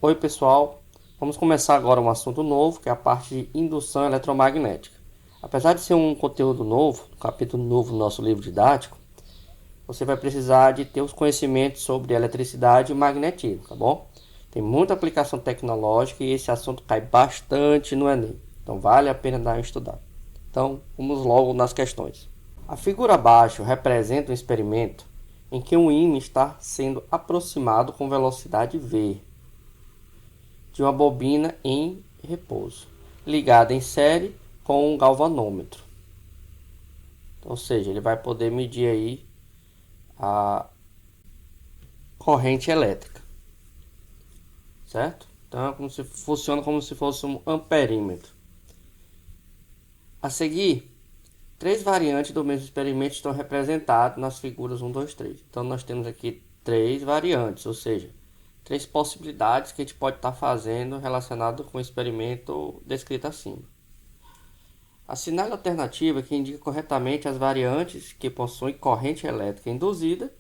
Oi pessoal, vamos começar agora um assunto novo, que é a parte de indução eletromagnética. Apesar de ser um conteúdo novo, um capítulo novo no nosso livro didático, você vai precisar de ter os conhecimentos sobre eletricidade e magnetismo, tá bom? Tem muita aplicação tecnológica e esse assunto cai bastante no Enem, então vale a pena dar uma estudada. Então, vamos logo nas questões. A figura abaixo representa um experimento em que um ímã está sendo aproximado com velocidade v de uma bobina em repouso, ligada em série com um galvanômetro. Ou seja, ele vai poder medir aí a corrente elétrica, certo? Então funciona como se fosse um amperímetro. A seguir, três variantes do mesmo experimento estão representadas nas figuras 1, 2, 3. Então nós temos aqui três variantes, ou seja, três possibilidades que a gente pode estar fazendo relacionado com o experimento descrito acima. Assinale a alternativa que indica corretamente as variantes que possuem corrente elétrica induzida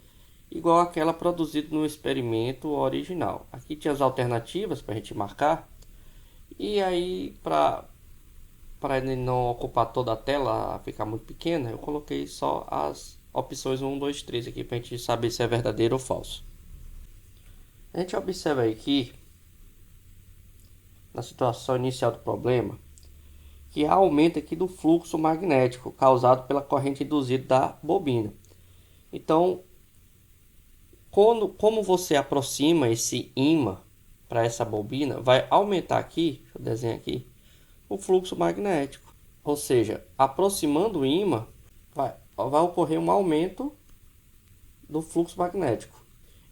igual àquela produzida no experimento original. Aqui tinha as alternativas para a gente marcar. E aí, para ele não ocupar toda a tela, ficar muito pequena, eu coloquei só as opções 1, 2, 3 aqui para a gente saber se é verdadeiro ou falso. A gente observa aí que, na situação inicial do problema, que há aumento aqui do fluxo magnético causado pela corrente induzida da bobina. Então, como você aproxima esse ímã para essa bobina, vai aumentar aqui, deixa eu desenhar aqui, o fluxo magnético. Ou seja, aproximando o ímã, vai ocorrer um aumento do fluxo magnético.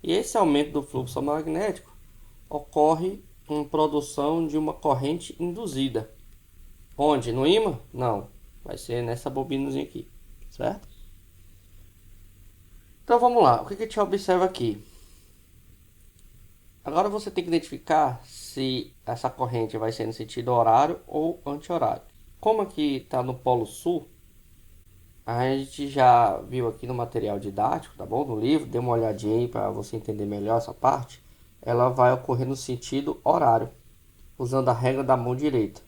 E esse aumento do fluxo magnético ocorre com produção de uma corrente induzida. Onde? No ímã? Não. Vai ser nessa bobinazinha aqui. Certo? Então vamos lá. O que a gente observa aqui? Agora você tem que identificar se essa corrente vai ser no sentido horário ou anti-horário. Como aqui está no polo sul, a gente já viu aqui no material didático, tá bom? No livro, dê uma olhadinha aí para você entender melhor essa parte. Ela vai ocorrer no sentido horário, usando a regra da mão direita.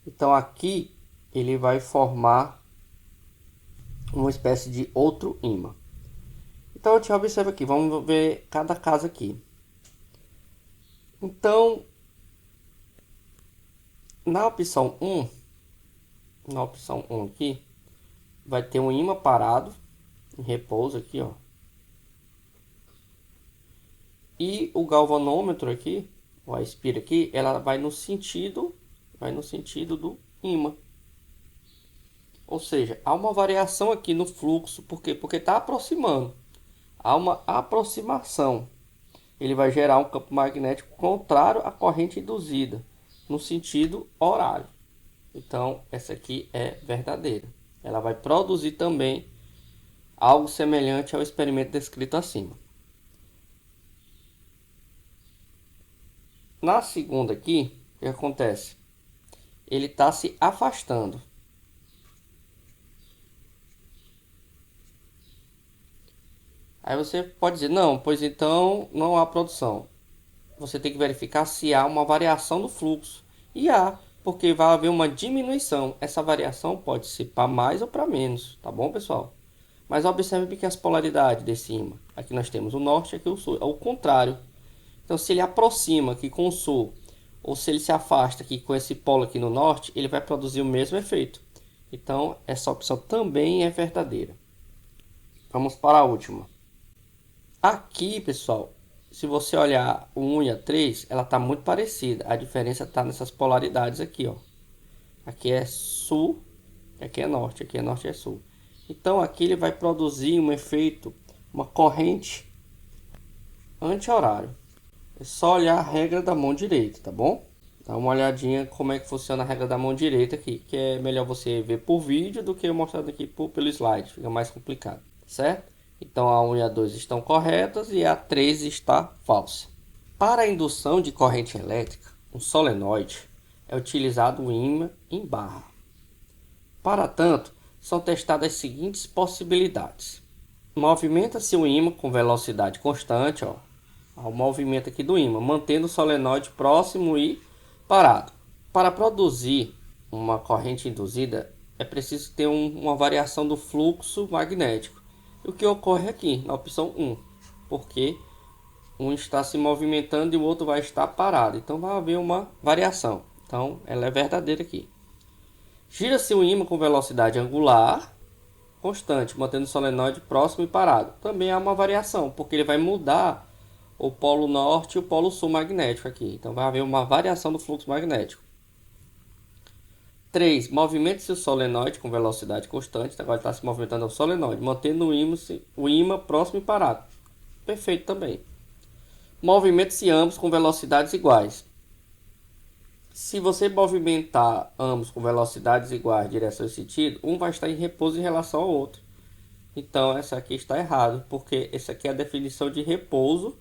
Então aqui ele vai formar uma espécie de outro ímã. Então a gente observa aqui, vamos ver cada caso aqui. Então, na opção 1 aqui, vai ter um ímã parado, em repouso aqui, ó. E o galvanômetro aqui, a espira aqui, ela vai no sentido do ímã. Ou seja, há uma variação aqui no fluxo, por quê? Porque está aproximando. Há uma aproximação. Ele vai gerar um campo magnético contrário à corrente induzida, no sentido horário. Então, essa aqui é verdadeira. Ela vai produzir também algo semelhante ao experimento descrito acima. Na segunda aqui, o que acontece? Ele está se afastando. Aí você pode dizer, não, pois então não há produção. Você tem que verificar se há uma variação do fluxo. E há, porque vai haver uma diminuição. Essa variação pode ser para mais ou para menos, tá bom, pessoal? Mas observe bem que as polaridades desse ímã. Aqui nós temos o norte, aqui o sul. É o contrário. Então, se ele aproxima aqui com o sul, ou se ele se afasta aqui com esse polo aqui no norte, ele vai produzir o mesmo efeito. Então, essa opção também é verdadeira. Vamos para a última. Aqui, pessoal, se você olhar o 1 e a 3, ela está muito parecida. A diferença está nessas polaridades aqui, ó. Aqui é sul, aqui é norte, aqui é norte e é sul. Então, aqui ele vai produzir um efeito, uma corrente anti-horário. É só olhar a regra da mão direita, tá bom? Dá uma olhadinha como é que funciona a regra da mão direita aqui, que é melhor você ver por vídeo do que eu mostrando aqui pelo slide, fica mais complicado, certo? Então a 1 e a 2 estão corretas e a 3 está falsa. Para a indução de corrente elétrica, um solenoide é utilizado um ímã em barra. Para tanto, são testadas as seguintes possibilidades. Movimenta-se o ímã com velocidade constante, ó, ao movimento aqui do ímã, mantendo o solenoide próximo e parado. Para produzir uma corrente induzida, é preciso ter uma variação do fluxo magnético. O que ocorre aqui, na opção 1, porque um está se movimentando e o outro vai estar parado. Então vai haver uma variação. Então ela é verdadeira aqui. Gira-se o ímã com velocidade angular constante, mantendo o solenoide próximo e parado. Também há uma variação, porque ele vai mudar o polo norte e o polo sul magnético aqui. Então vai haver uma variação do fluxo magnético. 3. Movimente-se o solenoide com velocidade constante. Agora está se movimentando o solenoide, mantendo o ímã próximo e parado. Perfeito também. Movimente-se ambos com velocidades iguais. Se você movimentar ambos com velocidades iguais, direção e sentido, um vai estar em repouso em relação ao outro. Então, essa aqui está errado, porque essa aqui é a definição de repouso,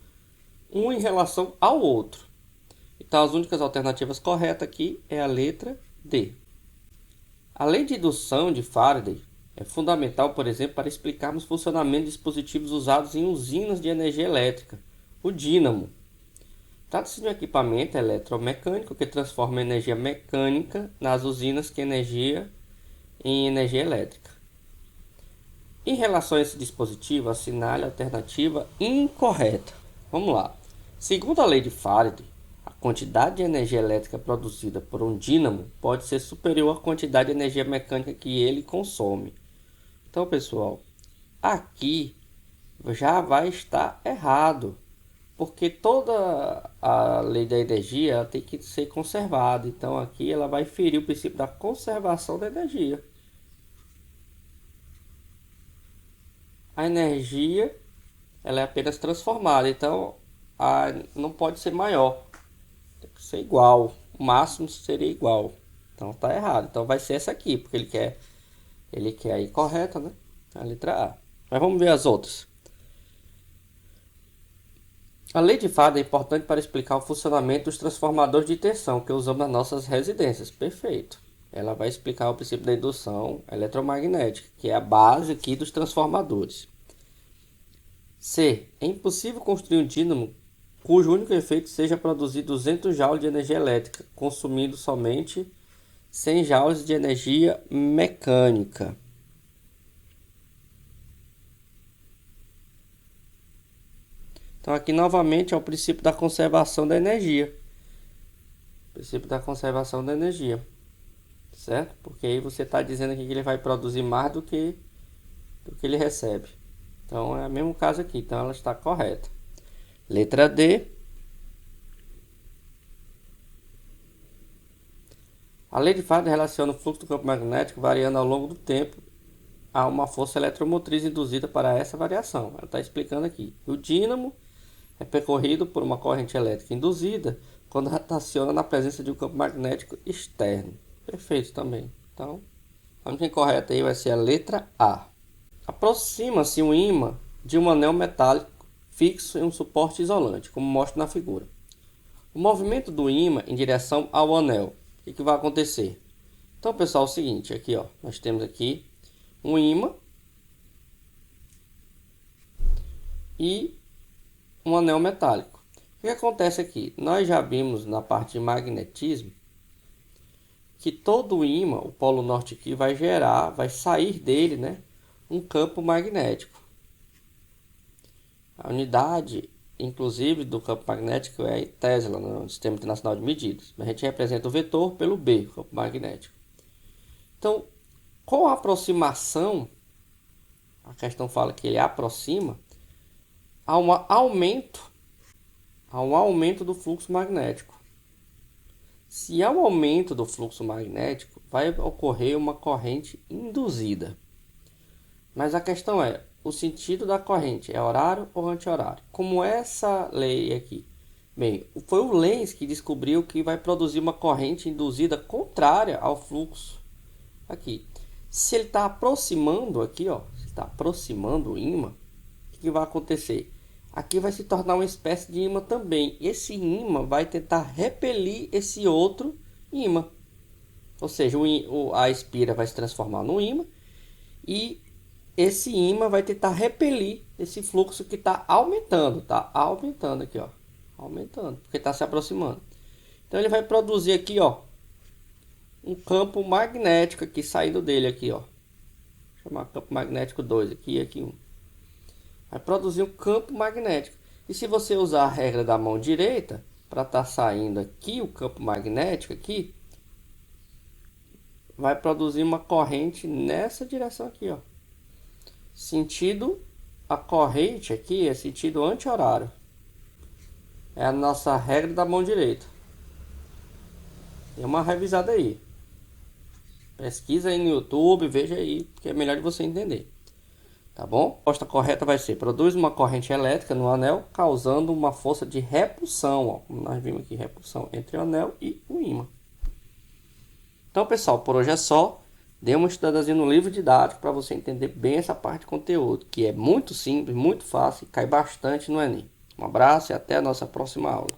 um em relação ao outro. Então, as únicas alternativas corretas aqui é a letra D. A lei de indução de Faraday é fundamental, por exemplo, para explicarmos o funcionamento de dispositivos usados em usinas de energia elétrica, o dínamo. Trata-se de um equipamento eletromecânico que transforma energia mecânica nas usinas em energia elétrica. Em relação a esse dispositivo, assinale a alternativa incorreta. Vamos lá. Segundo a lei de Faraday, a quantidade de energia elétrica produzida por um dínamo pode ser superior à quantidade de energia mecânica que ele consome. Então, pessoal, aqui já vai estar errado, porque toda a lei da energia tem que ser conservada. Então, aqui ela vai ferir o princípio da conservação da energia. A energia ela é apenas transformada, então não pode ser maior, tem que ser igual, o máximo seria igual. Então está errado, então vai ser essa aqui, porque ele quer aí correta, né? A letra A. Mas vamos ver as outras. A lei de Faraday é importante para explicar o funcionamento dos transformadores de tensão que usamos nas nossas residências. Perfeito. Ela vai explicar o princípio da indução eletromagnética, que é a base aqui dos transformadores. C. É impossível construir um dínamo cujo único efeito seja produzir 200 joules de energia elétrica, consumindo somente 100 joules de energia mecânica. Então aqui novamente é o princípio da conservação da energia. Princípio da conservação da energia. Certo? Porque aí você está dizendo aqui que ele vai produzir mais do que ele recebe. Então é o mesmo caso aqui. Então ela está correta. Letra D. A lei de Faraday relaciona o fluxo do campo magnético variando ao longo do tempo a uma força eletromotriz induzida para essa variação. Ela está explicando aqui. O dínamo é percorrido por uma corrente elétrica induzida quando rotaciona na presença de um campo magnético externo. Perfeito também. Então, a única incorreta aí vai ser a letra A. Aproxima-se um ímã de um anel metálico fixo em um suporte isolante, como mostra na figura. O movimento do ímã em direção ao anel. O que vai acontecer? Então, pessoal, é o seguinte, aqui ó, nós temos aqui um ímã e um anel metálico. O que acontece aqui? Nós já vimos na parte de magnetismo que todo ímã, o polo norte aqui, vai sair dele, né, um campo magnético. A unidade, inclusive, do campo magnético é Tesla, no Sistema Internacional de Medidas. A gente representa o vetor pelo B, campo magnético. Então, com a aproximação, a questão fala que ele aproxima, há um aumento do fluxo magnético. Se há um aumento do fluxo magnético, vai ocorrer uma corrente induzida. Mas a questão é, o sentido da corrente é horário ou anti-horário? Como essa lei aqui? Bem, foi o Lenz que descobriu que vai produzir uma corrente induzida contrária ao fluxo. Aqui. Se ele está aproximando aqui, ó, está aproximando o ímã, o que vai acontecer? Aqui vai se tornar uma espécie de ímã também. Esse ímã vai tentar repelir esse outro ímã. Ou seja, a espira vai se transformar no ímã e esse ímã vai tentar repelir esse fluxo que está aumentando, tá? Aumentando aqui, ó. Aumentando, porque está se aproximando. Então ele vai produzir aqui, ó, um campo magnético aqui saindo dele aqui, ó. Vou chamar campo magnético 2 aqui e aqui 1. Vai produzir um campo magnético. E se você usar a regra da mão direita, para estar saindo aqui o campo magnético aqui, vai produzir uma corrente nessa direção aqui, ó. Sentido, a corrente aqui é sentido anti-horário. É a nossa regra da mão direita. Dê uma revisada aí. Pesquisa aí no YouTube, veja aí, que é melhor de você entender. Tá bom? A resposta correta vai ser: produz uma corrente elétrica no anel, causando uma força de repulsão, ó, como nós vimos aqui, repulsão entre o anel e o ímã. Então, pessoal, por hoje é só. Dê uma estudadazinha no livro didático para você entender bem essa parte de conteúdo, que é muito simples, muito fácil e cai bastante no Enem. Um abraço e até a nossa próxima aula.